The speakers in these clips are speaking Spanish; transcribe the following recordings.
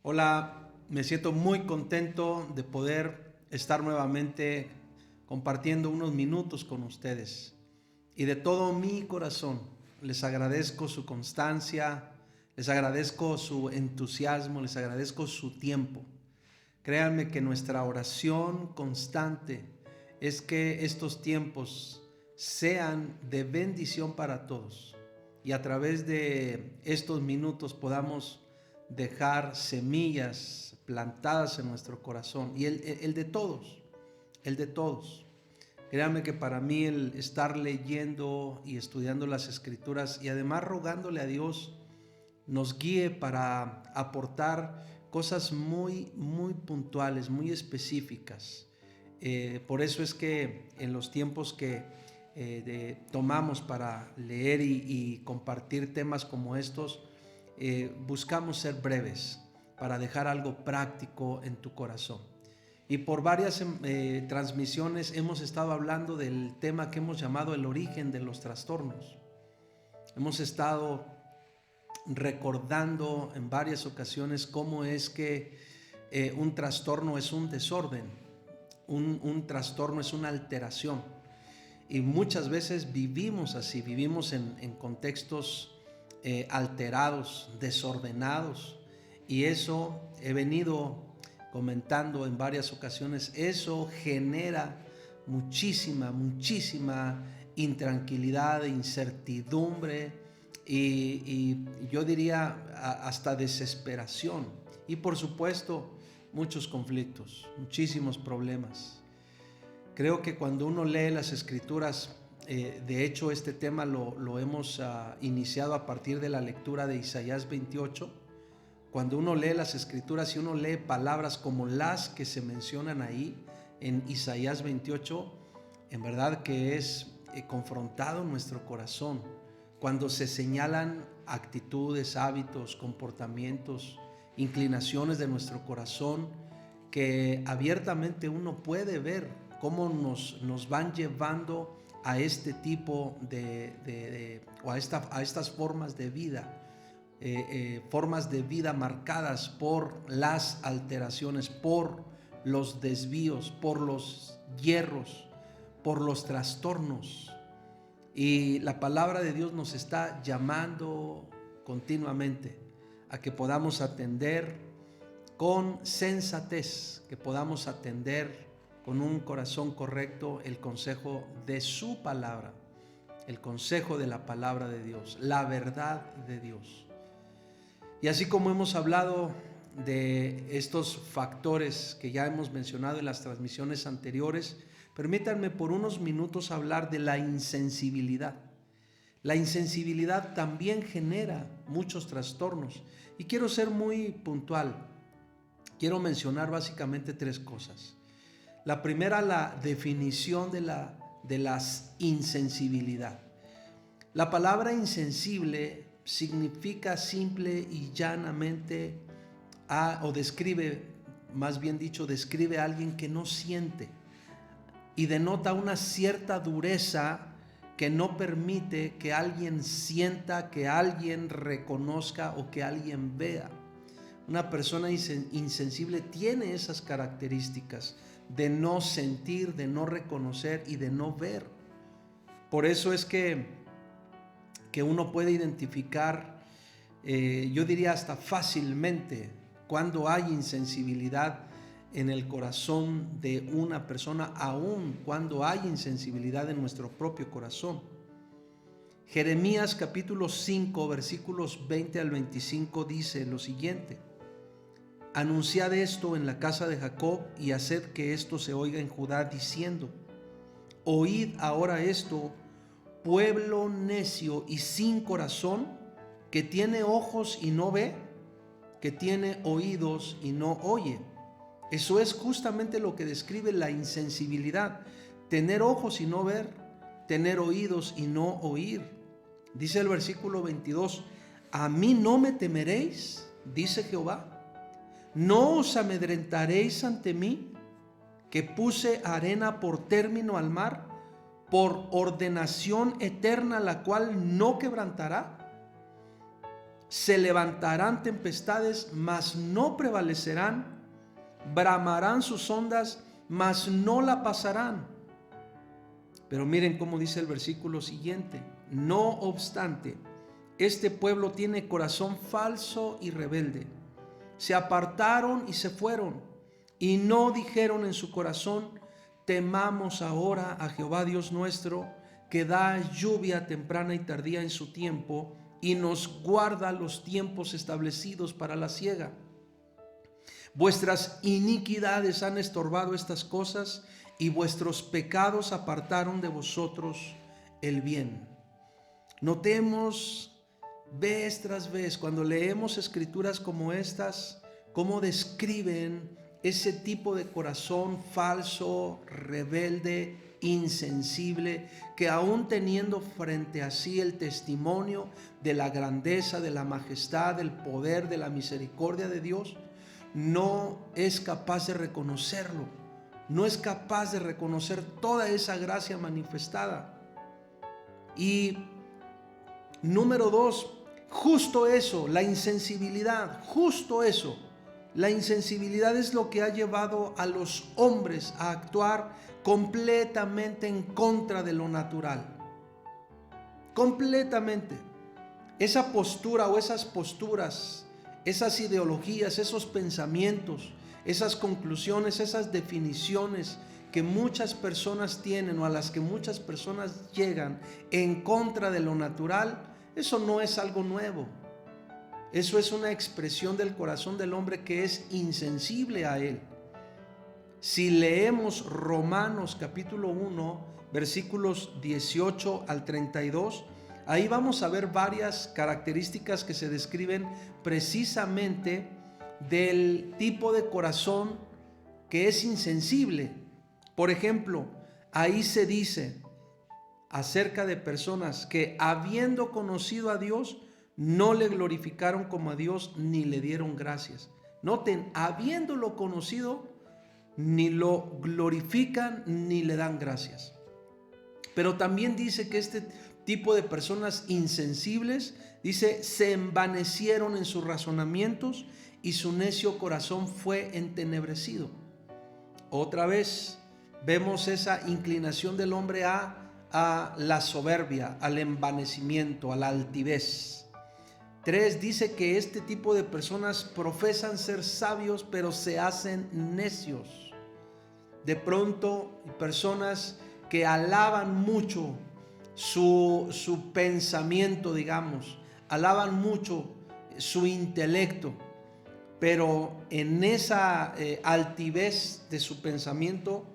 Hola, me siento muy contento de poder estar nuevamente compartiendo unos minutos con ustedes. Y de todo mi corazón les agradezco su constancia, les agradezco su entusiasmo, les agradezco su tiempo. Créanme que nuestra oración constante es que estos tiempos sean de bendición para todos y a través de estos minutos podamos dejar semillas plantadas en nuestro corazón y el de todos, el de todos. Créanme que para mí el estar leyendo y estudiando las Escrituras y además rogándole a Dios nos guíe para aportar cosas muy puntuales, muy específicas. Por eso es que en los tiempos que tomamos para leer y compartir temas como estos, buscamos ser breves para dejar algo práctico en tu corazón. Y por varias transmisiones hemos estado hablando del tema que hemos llamado el origen de los trastornos. Hemos estado recordando en varias ocasiones cómo es que un trastorno es un desorden, un trastorno es una alteración. Y muchas veces vivimos así, vivimos en contextos alterados, desordenados, y eso he venido comentando en varias ocasiones, eso genera muchísima intranquilidad, incertidumbre y yo diría hasta desesperación y por supuesto muchos conflictos, muchísimos problemas. Creo que cuando uno lee las Escrituras, de hecho este tema lo hemos iniciado a partir de la lectura de Isaías 28. Cuando uno lee las Escrituras y uno lee palabras como las que se mencionan ahí en Isaías 28, en verdad que es confrontado nuestro corazón cuando se señalan actitudes, hábitos, comportamientos, inclinaciones de nuestro corazón que abiertamente uno puede ver cómo nos van llevando a este tipo o a estas formas de vida, formas de vida marcadas por las alteraciones, por los desvíos, por los hierros, por los trastornos. Y la palabra de Dios nos está llamando continuamente a que podamos atender con sensatez, que podamos atender con un corazón correcto el consejo de su palabra, el consejo de la palabra de Dios, la verdad de Dios. Y así como hemos hablado de estos factores que ya hemos mencionado en las transmisiones anteriores, permítanme por unos minutos hablar de la insensibilidad. La insensibilidad también genera muchos trastornos y quiero ser muy puntual. Quiero mencionar básicamente tres cosas. La primera, la definición de la de la insensibilidad. La palabra insensible significa simple y llanamente o describe, más bien dicho, describe a alguien que no siente y denota una cierta dureza que no permite que alguien sienta, que alguien reconozca o que alguien vea. Una persona insensible tiene esas características de no sentir, de no reconocer y de no ver. Por eso es que uno puede identificar, yo diría hasta fácilmente, cuando hay insensibilidad en el corazón de una persona, aun cuando hay insensibilidad en nuestro propio corazón. Jeremías capítulo 5 versículos 20 al 25 dice lo siguiente: anunciad esto en la casa de Jacob y haced que esto se oiga en Judá, diciendo: oíd ahora esto, pueblo necio y sin corazón, que tiene ojos y no ve, que tiene oídos y no oye. Eso es justamente lo que describe la insensibilidad: tener ojos y no ver, tener oídos y no oír. Dice el versículo 22: a mí no me temeréis, dice Jehová, no os amedrentaréis ante mí, que puse arena por término al mar, por ordenación eterna, la cual no quebrantará. Se levantarán tempestades, mas no prevalecerán. Bramarán sus ondas, mas no la pasarán. Pero miren cómo dice el versículo siguiente: no obstante, este pueblo tiene corazón falso y rebelde. Se apartaron y se fueron, y no dijeron en su corazón: temamos ahora a Jehová Dios nuestro, que da lluvia temprana y tardía en su tiempo, y nos guarda los tiempos establecidos para la siega. Vuestras iniquidades han estorbado estas cosas, y vuestros pecados apartaron de vosotros el bien. Notemos vez tras vez, cuando leemos escrituras como estas, cómo describen ese tipo de corazón falso, rebelde, insensible, que aún teniendo frente a sí el testimonio de la grandeza, de la majestad, del poder, de la misericordia de Dios, no es capaz de reconocerlo, no es capaz de reconocer toda esa gracia manifestada. Y número 2, justo eso, la insensibilidad, justo eso. La insensibilidad es lo que ha llevado a los hombres a actuar completamente en contra de lo natural. Completamente. Esa postura o esas posturas, esas ideologías, esos pensamientos, esas conclusiones, esas definiciones que muchas personas tienen o a las que muchas personas llegan en contra de lo natural, eso no es algo nuevo. Eso es una expresión del corazón del hombre que es insensible a él. Si leemos Romanos capítulo 1, versículos 18 al 32, ahí vamos a ver varias características que se describen precisamente del tipo de corazón que es insensible. Por ejemplo, ahí se dice acerca de personas que, habiendo conocido a Dios, no le glorificaron como a Dios ni le dieron gracias. Noten, habiéndolo conocido, ni lo glorifican ni le dan gracias. Pero también dice que este tipo de personas insensibles, dice, se envanecieron en sus razonamientos y su necio corazón fue entenebrecido. Otra vez vemos esa inclinación del hombre a la soberbia, al envanecimiento, a la altivez. 3, dice que este tipo de personas profesan ser sabios, pero se hacen necios. De pronto, personas que alaban mucho su pensamiento, digamos, alaban mucho su intelecto, pero en esa altivez de su pensamiento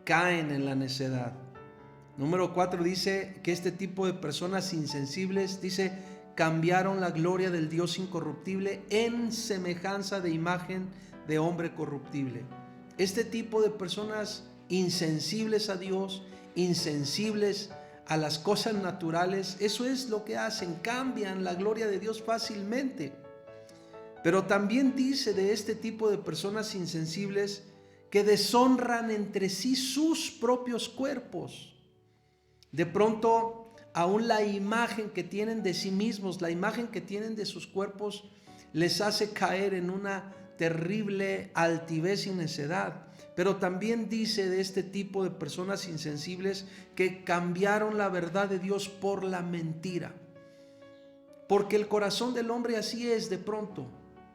caen en la necedad. Número 4 dice que este tipo de personas insensibles, dice, cambiaron la gloria del Dios incorruptible en semejanza de imagen de hombre corruptible. Este tipo de personas insensibles a Dios, insensibles a las cosas naturales, eso es lo que hacen, cambian la gloria de Dios fácilmente. Pero también dice de este tipo de personas insensibles que deshonran entre sí sus propios cuerpos. De pronto, aún la imagen que tienen de sí mismos, la imagen que tienen de sus cuerpos, les hace caer en una terrible altivez y necedad. Pero también dice de este tipo de personas insensibles que cambiaron la verdad de Dios por la mentira. Porque el corazón del hombre así es de pronto.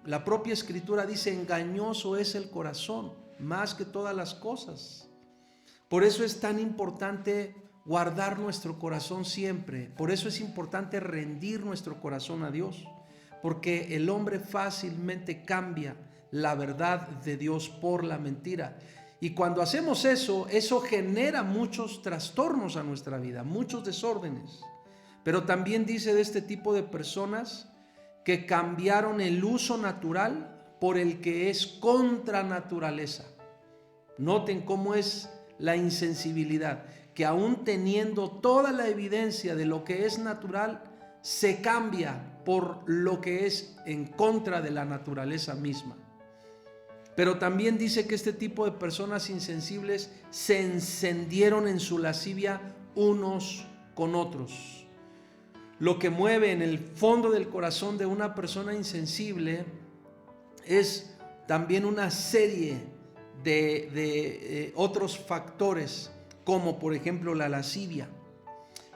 La propia Escritura dice: engañoso es el corazón, más que todas las cosas. Por eso es tan importante guardar nuestro corazón siempre. Por eso es importante rendir nuestro corazón a Dios. Porque el hombre fácilmente cambia la verdad de Dios por la mentira. Y cuando hacemos eso, eso genera muchos trastornos a nuestra vida, muchos desórdenes. Pero también dice de este tipo de personas que cambiaron el uso natural por el que es contra naturaleza. Noten cómo es la insensibilidad, que aún teniendo toda la evidencia de lo que es natural, se cambia por lo que es en contra de la naturaleza misma. Pero también dice que este tipo de personas insensibles se encendieron en su lascivia unos con otros. Lo que mueve en el fondo del corazón de una persona insensible es también una serie de otros factores, como por ejemplo la lascivia.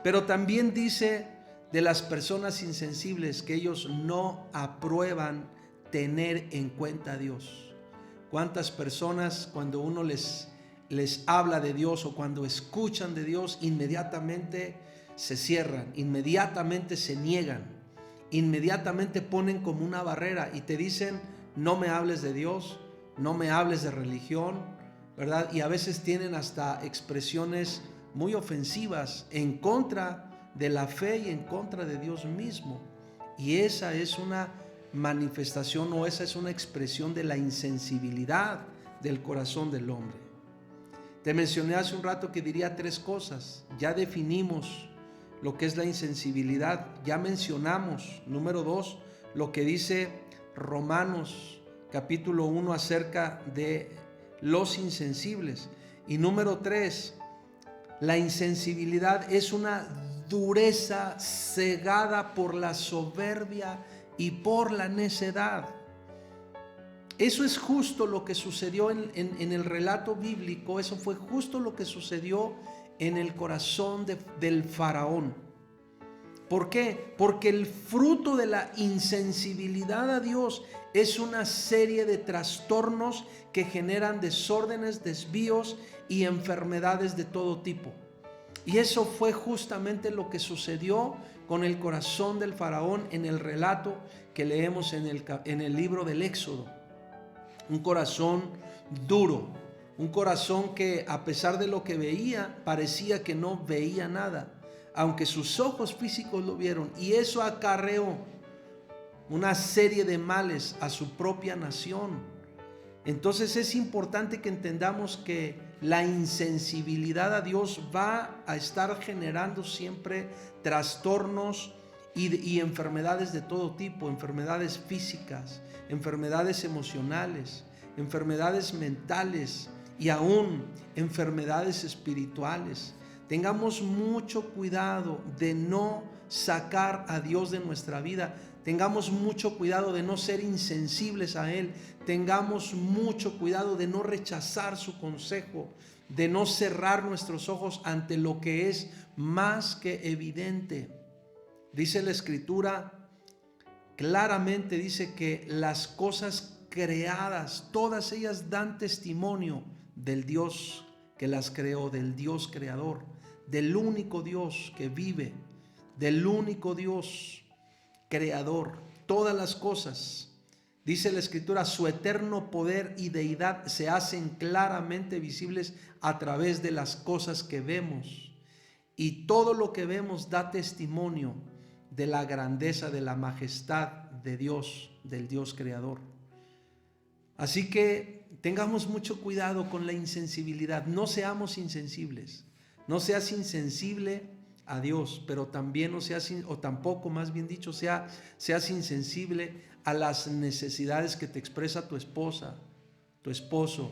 Pero también dice de las personas insensibles que ellos no aprueban tener en cuenta a Dios. ¿Cuántas personas cuando uno les habla de Dios o cuando escuchan de Dios, inmediatamente se cierran, inmediatamente se niegan, inmediatamente ponen como una barrera y te dicen: no me hables de Dios, no me hables de religión, ¿verdad? Y a veces tienen hasta expresiones muy ofensivas en contra de la fe y en contra de Dios mismo. Y esa es una manifestación, o esa es una expresión de la insensibilidad del corazón del hombre. Te mencioné hace un rato que diría 3 cosas. Ya definimos lo que es la insensibilidad. Ya mencionamos, número 2, lo que dice Romanos capítulo 1 acerca de los insensibles. Y número 3, la insensibilidad es una dureza cegada por la soberbia y por la necedad. Eso es justo lo que sucedió en el relato bíblico. Eso fue justo lo que sucedió en el corazón del faraón. ¿Por qué? Porque el fruto de la insensibilidad a Dios es una serie de trastornos que generan desórdenes, desvíos y enfermedades de todo tipo. Y eso fue justamente lo que sucedió con el corazón del faraón en el relato que leemos en el libro del Éxodo. Un corazón duro, un corazón que a pesar de lo que veía, parecía que no veía nada, aunque sus ojos físicos lo vieron, y eso acarreó una serie de males a su propia nación. Entonces es importante que entendamos que la insensibilidad a Dios va a estar generando siempre trastornos y enfermedades de todo tipo, enfermedades físicas, enfermedades emocionales, enfermedades mentales y aún enfermedades espirituales. Tengamos mucho cuidado de no sacar a Dios de nuestra vida. Tengamos mucho cuidado de no ser insensibles a Él. Tengamos mucho cuidado de no rechazar su consejo, de no cerrar nuestros ojos ante lo que es más que evidente. Dice la Escritura, claramente dice que las cosas creadas, todas ellas dan testimonio del Dios que las creó, del Dios creador, del único Dios que vive, del único Dios creador. Todas las cosas, dice la Escritura, su eterno poder y deidad se hacen claramente visibles a través de las cosas que vemos. Y todo lo que vemos da testimonio de la grandeza, de la majestad de Dios, del Dios creador. Así que tengamos mucho cuidado con la insensibilidad. No seamos insensibles. No seas insensible a Dios, pero también no seas, o tampoco, más bien dicho, seas insensible a las necesidades que te expresa tu esposa, tu esposo.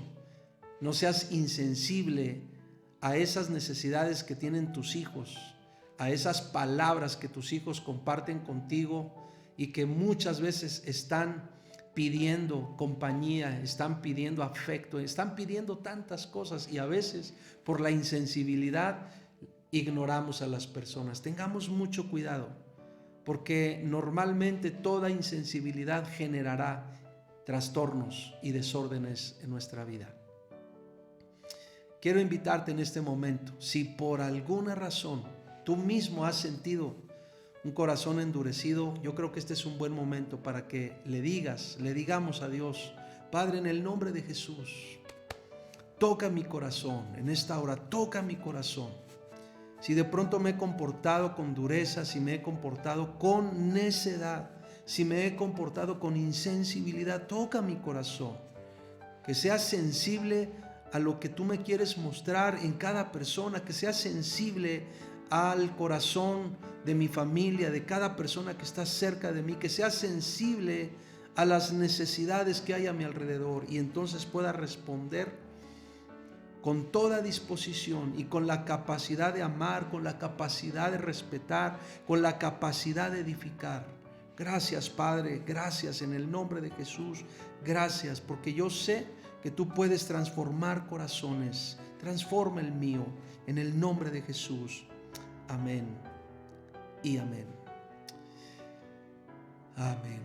No seas insensible a esas necesidades que tienen tus hijos, a esas palabras que tus hijos comparten contigo y que muchas veces están pidiendo compañía, están pidiendo afecto, están pidiendo tantas cosas, y a veces por la insensibilidad ignoramos a las personas. Tengamos mucho cuidado, porque normalmente toda insensibilidad generará trastornos y desórdenes en nuestra vida. Quiero invitarte en este momento, si por alguna razón tú mismo has sentido un corazón endurecido, yo creo que este es un buen momento para que le digamos a Dios: Padre, en el nombre de Jesús, toca mi corazón en esta hora, toca mi corazón. Si de pronto me he comportado con dureza, si me he comportado con necedad, si me he comportado con insensibilidad, toca mi corazón. Que sea sensible a lo que tú me quieres mostrar en cada persona, que sea sensible al corazón de mi familia, de cada persona que está cerca de mí, que sea sensible a las necesidades que hay a mi alrededor, y entonces pueda responder con toda disposición y con la capacidad de amar, con la capacidad de respetar, con la capacidad de edificar. Gracias, Padre, gracias en el nombre de Jesús, gracias, porque yo sé que tú puedes transformar corazones. Transforma el mío en el nombre de Jesús. Amén y amén. Amén.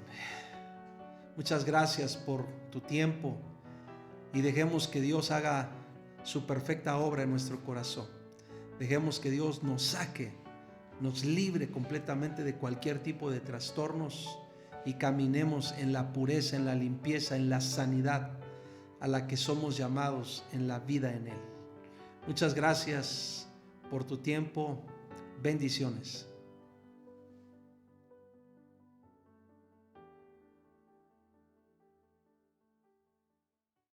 Muchas gracias por tu tiempo, y dejemos que Dios haga su perfecta obra en nuestro corazón. Dejemos que Dios nos saque, nos libre completamente de cualquier tipo de trastornos, y caminemos en la pureza, en la limpieza, en la sanidad a la que somos llamados en la vida en Él. Muchas gracias por tu tiempo. Bendiciones.